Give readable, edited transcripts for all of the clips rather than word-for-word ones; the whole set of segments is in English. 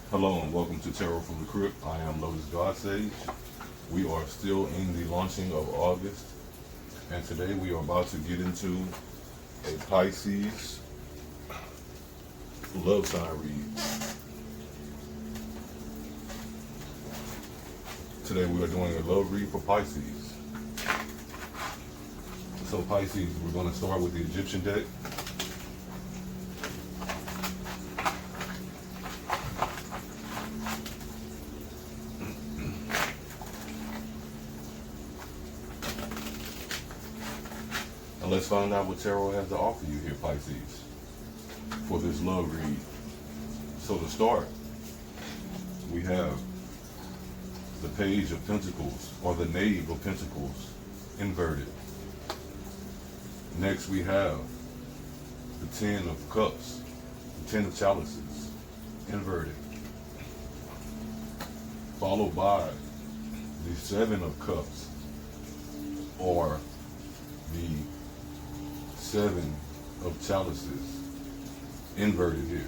Hello and welcome to Tarot from the Crypt. I am Lotus Godsage. We are still in the launching of August, and today we are about to get into a Pisces love sign read. Today we are doing a love read for Pisces. So Pisces, we're going to start with the Egyptian deck. And let's find out what Tarot has to offer you here, Pisces, for this love read. So to start, we have the Page of Pentacles, or the Knave of Pentacles, inverted. Next we have the Ten of Cups, the Ten of Chalices, inverted. Followed by the Seven of Cups, or the Seven of Chalices, inverted here.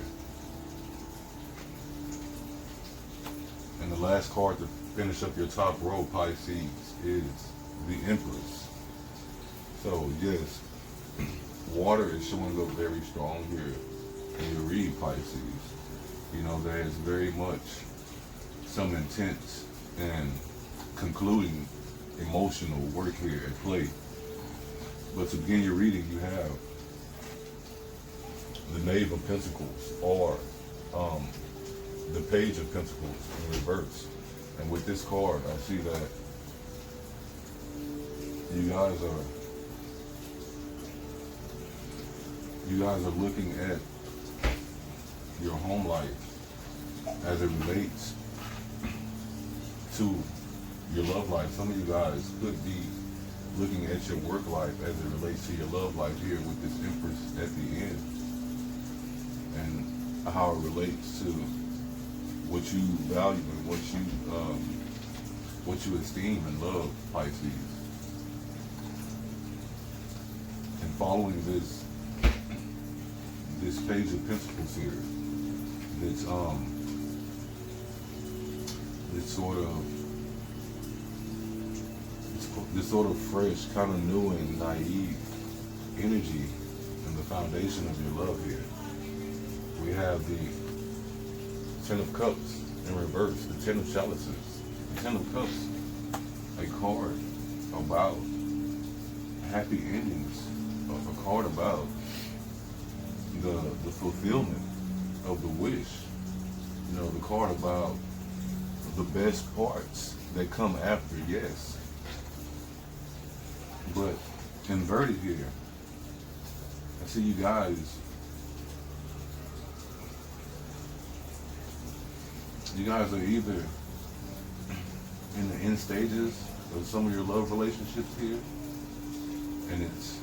And the last card to finish up your top row, Pisces, is the Empress. So yes, water is showing up very strong here in your read, Pisces. You know, there is very much some intense and concluding emotional work here at play. But to begin your reading, you have the Knave of Pentacles, or the Page of Pentacles in reverse. And with this card, I see that you guys are looking at your home life as it relates to your love life. Some of you guys could be looking at your work life as it relates to your love life here with this Empress at the end, and how it relates to what you value and what you esteem and love, Pisces. And following this Page of Pentacles here, this sort of fresh, kind of new and naive energy and the foundation of your love here. We have the Ten of Cups in reverse, the Ten of Chalices. The Ten of Cups, a card about happy endings, a card about the fulfillment of the wish. You know, the card about the best parts that come after yes. But inverted here, I see you guys are either in the end stages of some of your love relationships here, and it's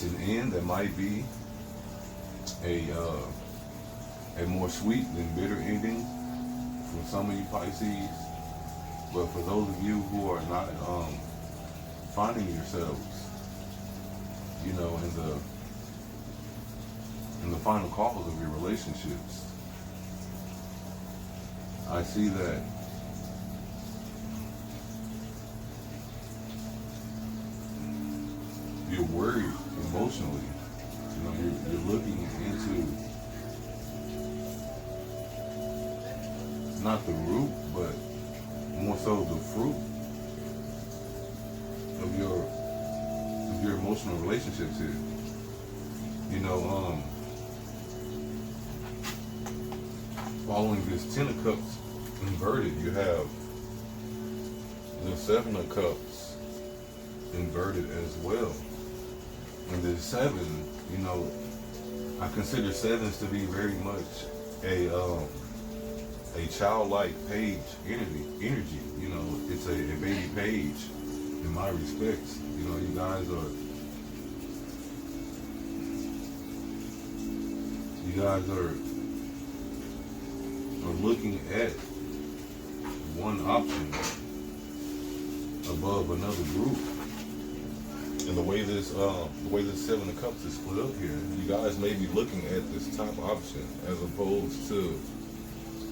an end that might be a more sweet than bitter ending for some of you Pisces. But for those of you who are not finding yourselves, you know, in the final cause of your relationships, I see that you're worried emotionally. You know, you're looking into not the root, but more so the fruit of your emotional relationships here. You know, following this Ten of Cups inverted, you have the Seven of Cups inverted as well. And the Seven, you know, I consider sevens to be very much a childlike page energy. You know, it's a baby page in my respects. You know, you guys are looking at one option above another group. And And the way this Seven of Cups is split up here, you guys may be looking at this top option as opposed to,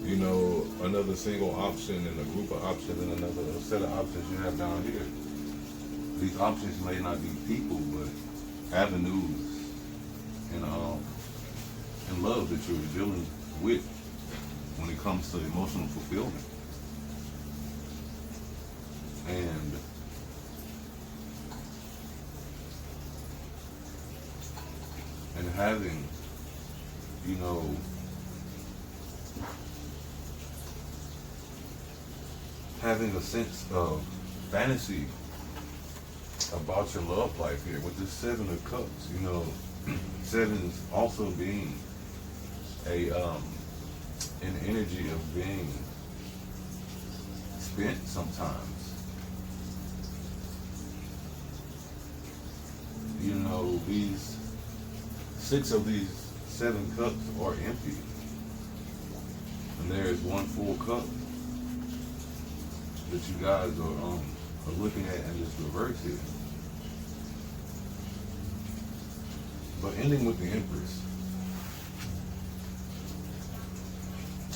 you know, another single option and a group of options and another set of options you have down here. These options may not be people, but avenues and love that you're dealing with when it comes to emotional fulfillment. And having, you know, having a sense of fantasy about your love life here with this Seven of Cups. You know, sevens also being an energy of being spent sometimes. You know, these six of these seven cups are empty, and there is one full cup that you guys are looking at in this reverse here. But ending with the Empress,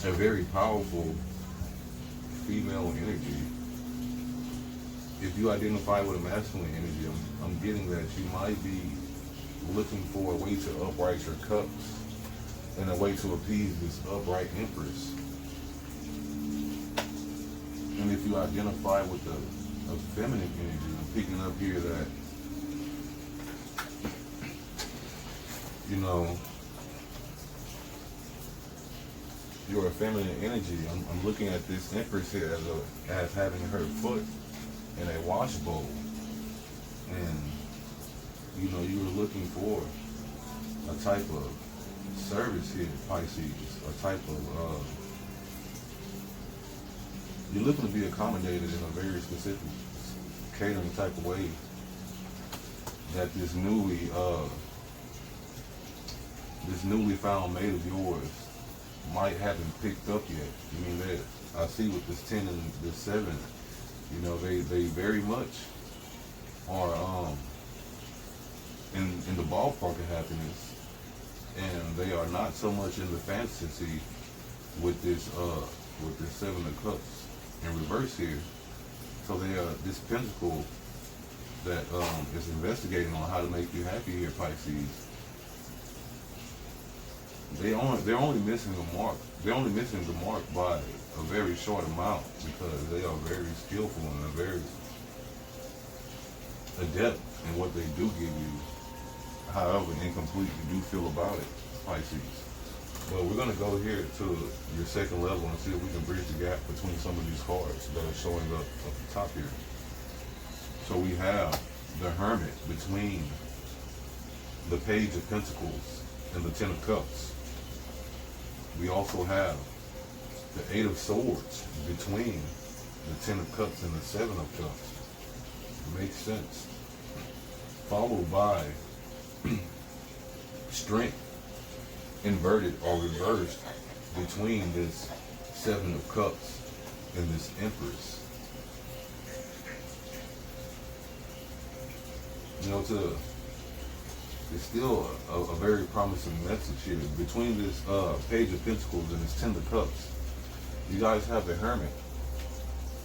a very powerful female energy. If you identify with a masculine energy, I'm getting that you might be looking for a way to upright your cups and a way to appease this upright Empress. And if you identify with a feminine energy, I'm picking up here that, you know, you're a feminine energy. I'm looking at this Empress here as having her foot in a wash bowl, and you know, you were looking for a type of service here, Pisces, a type of you're looking to be accommodated in a very specific catering type of way that this newly found mate of yours might haven't picked up yet. I mean, that I see with this 10 and this 7, you know, they very much are in the ballpark of happiness, and they are not so much in the fantasy with this 7 of Cups in reverse here. So they are this pentacle that is investigating on how to make you happy here, Pisces. They're only missing the mark. They're only missing the mark by a very short amount because they are very skillful and are very adept in what they do give you. However incomplete you do feel about it, Pisces. Well, we're going to go here to your second level and see if we can bridge the gap between some of these cards that are showing up at the top here. So we have the Hermit between the Page of Pentacles and the 10 of Cups. We also have the 8 of Swords between the 10 of Cups and the 7 of Cups. Makes sense. Followed by Strength inverted or reversed between this 7 of Cups and this Empress. You know, it's still a very promising message here. Between this Page of Pentacles and this 10 of Cups, you guys have the Hermit.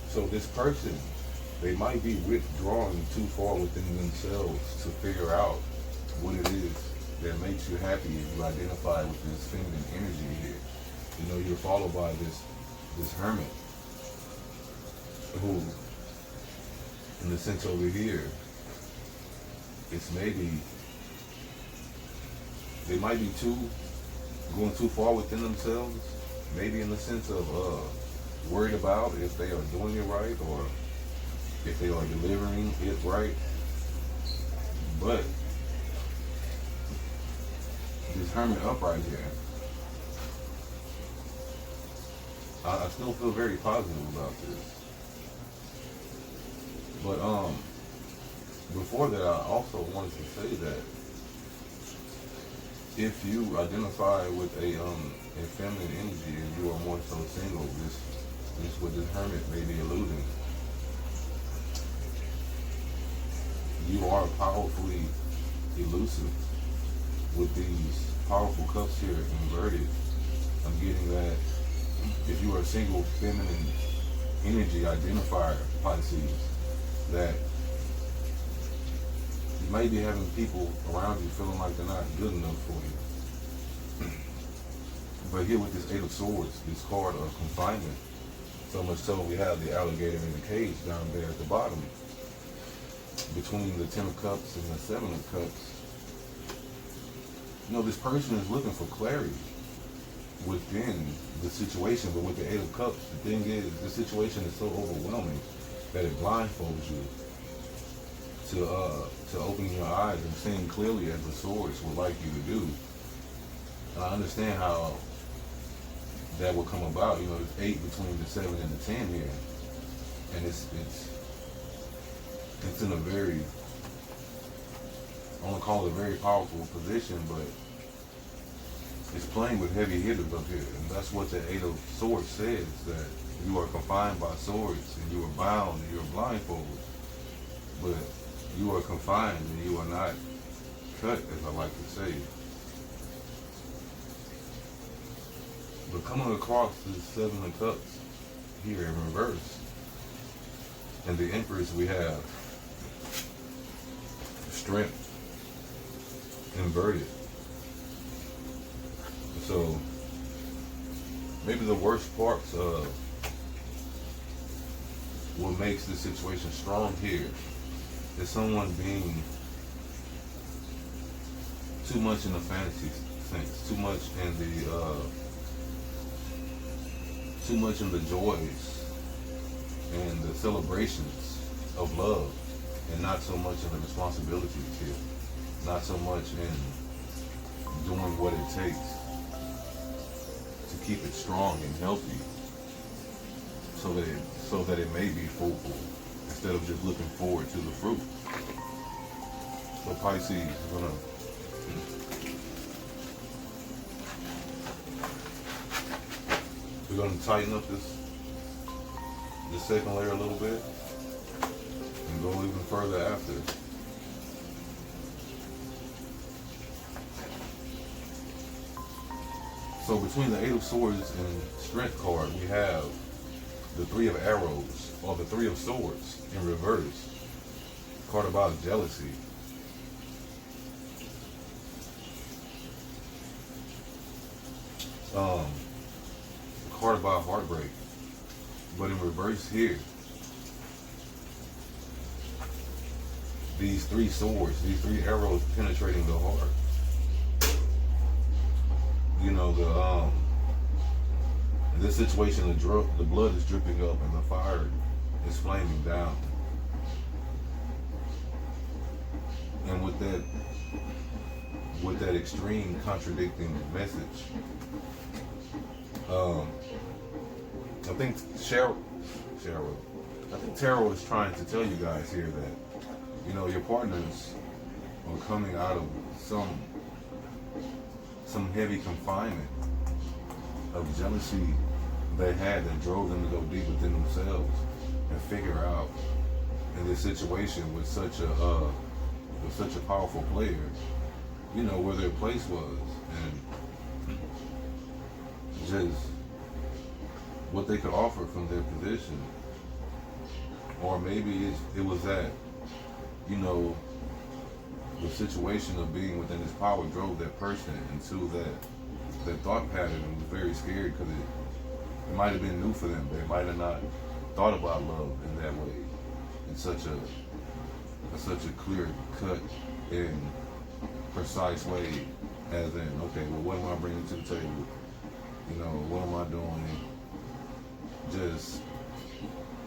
So this person, they might be withdrawing too far within themselves to figure out what it is that makes you happy if you identify with this feminine energy here. You know, you're followed by this Hermit who, in the sense over here, it's maybe they might be going too far within themselves, maybe in the sense of worried about if they are doing it right or if they are delivering it right. But this Hermit upright here, I still feel very positive about this. But before that, I also wanted to say that if you identify with a feminine energy and you are more so single, this what this Hermit may be alluding. you are powerfully elusive with these powerful cups here inverted. I'm getting that if you are a single feminine energy identifier, Pisces, that you might be having people around you feeling like they're not good enough for you. But here with this Eight of Swords, this card of confinement, so much so we have the alligator in the cage down there at the bottom. Between the Ten of Cups and the Seven of Cups, you know, this person is looking for clarity within the situation, but with the Eight of Cups, the thing is, the situation is so overwhelming that it blindfolds you to open your eyes and seeing clearly as the Swords would like you to do. And I understand how that will come about. You know, there's 8 between the 7 and the 10 here, and it's in a very, I want to call it a very powerful position, but it's playing with heavy hitters up here, and that's what the Eight of Swords says, that you are confined by swords, and you are bound, and you are blindfolded, but you are confined, and you are not cut, as I like to say. But coming across the Seven of Cups here in reverse, and the Empress, we have Strength inverted. So maybe the worst parts of what makes this situation strong here is someone being too much in the fantasy sense, too much in the joys and the celebrations of love, and not so much in the responsibilities here, not so much in doing what it takes to keep it strong and healthy, so that it may be fruitful, instead of just looking forward to the fruit. So Pisces, we're gonna tighten up this second layer a little bit and go even further after. So between the Eight of Swords and Strength card, we have the Three of Arrows, or the Three of Swords in reverse. Card about jealousy. Card about heartbreak. But in reverse here, these three swords, these three arrows penetrating the heart. You know, in this situation, the blood is dripping up and the fire is flaming down. And with that extreme contradicting message, I think Tarot is trying to tell you guys here that, you know, your partners are coming out of some heavy confinement of jealousy they had that drove them to go deep within themselves and figure out in this situation with such a powerful player, you know, where their place was and just what they could offer from their position. Or maybe it was that, you know, the situation of being within this power drove that person into that thought pattern and was very scared, because it might have been new for them. They might have not thought about love in that way, in such a clear cut and precise way, as in, okay, well, what am I bringing to the table? You know, what am I doing? Just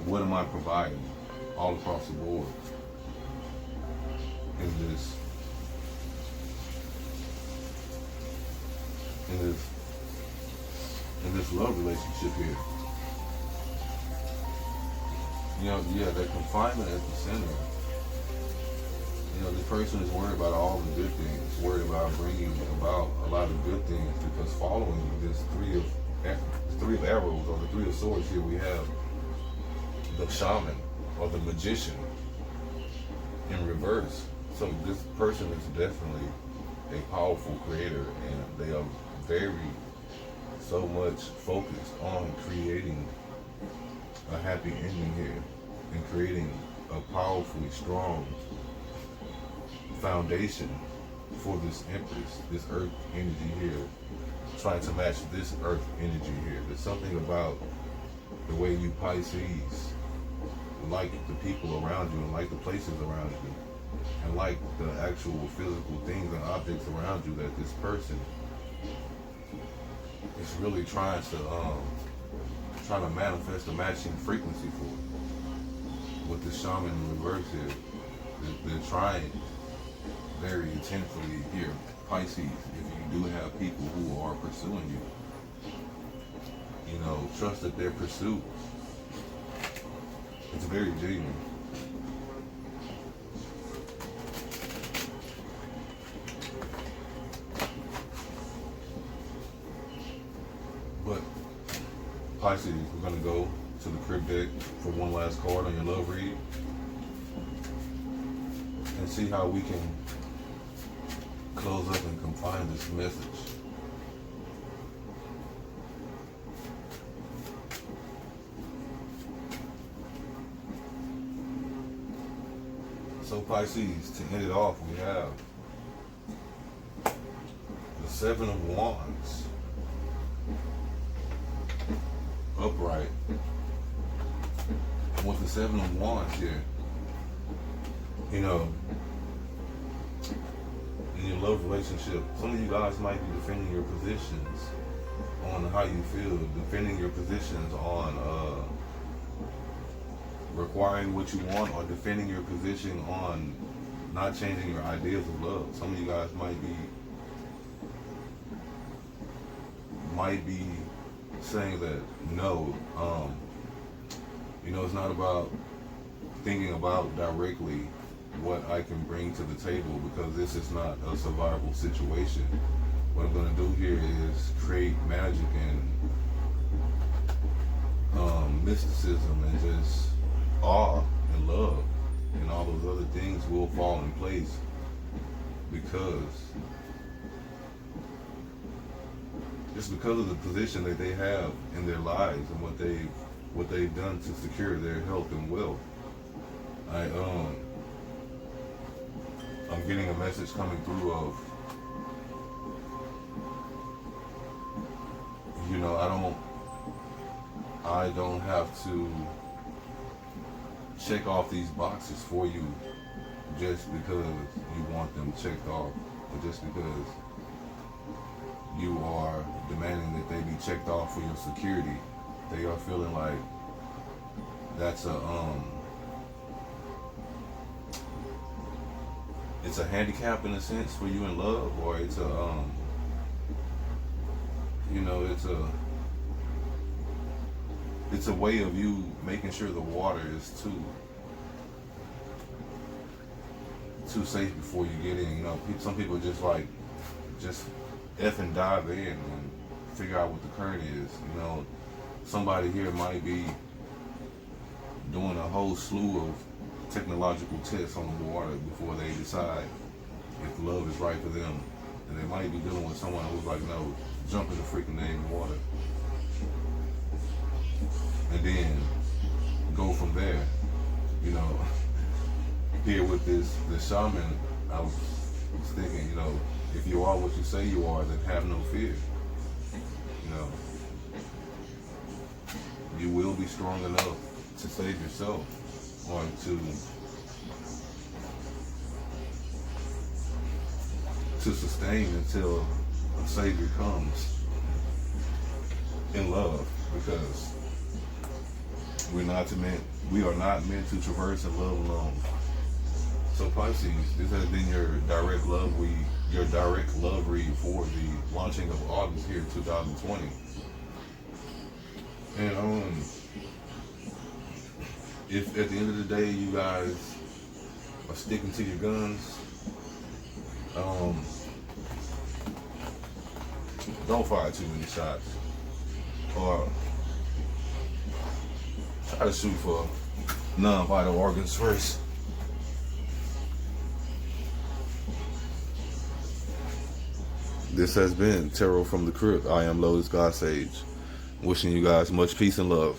what am I providing all across the board in this love relationship here? You know, yeah, that confinement at the center. You know, this person is worried about all the good things, worried about bringing about a lot of good things, because following this three of arrows, or the Three of Swords here, we have the shaman or the magician. in reverse. So this person is definitely a powerful creator, and they are very so much focused on creating a happy ending here and creating a powerfully strong foundation for this Empress, this Earth energy here, trying to match this Earth energy here. There's something about the way you Pisces like the people around you and like the places around you and like the actual physical things and objects around you that this person is really trying to manifest a matching frequency for. With the shaman in reverse here, they're trying very intensely here, Pisces, if you do have people who are pursuing you, trust that their pursuit is very genuine. But Pisces, we're going to go to the crib deck for one last card on your love read and see how we can close up and confine this message. So Pisces, to end it off, we have the Seven of Wands upright. And with the Seven of Wands here, in your love relationship, some of you guys might be defending your positions on how you feel, defending your positions on requiring what you want, or defending your position on not changing your ideas of love. Some of you guys might be saying that no, it's not about thinking about directly what I can bring to the table, because this is not a survival situation. What I'm going to do here is create magic and mysticism and just awe and love, and all those other things will fall in place because of the position that they have in their lives and what they've done to secure their health and wealth. I'm getting a message coming through of, I don't have to check off these boxes for you just because you want them checked off, or just because you are demanding that they be checked off for your security. They are feeling like that's it's a handicap in a sense for you in love, or it's it's a way of you making sure the water is too safe before you get in. Some people just F and dive in and figure out what the current is. Somebody here might be doing a whole slew of technological tests on the water before they decide if love is right for them. And they might be dealing with someone who's like, no, jump in the freaking dang water. And then go from there. Here with this shaman, I was thinking, if you are what you say you are, then have no fear. You will be strong enough to save yourself, or to sustain until a savior comes in love, because we are not meant to traverse in love alone. So Pisces, this has been your direct love read for the launching of August here, 2020. And if at the end of the day you guys are sticking to your guns, don't fire too many shots, or try to shoot for non-vital organs first. this has been Tarot from the Crypt. I am Lotus God Sage. Wishing you guys much peace and love.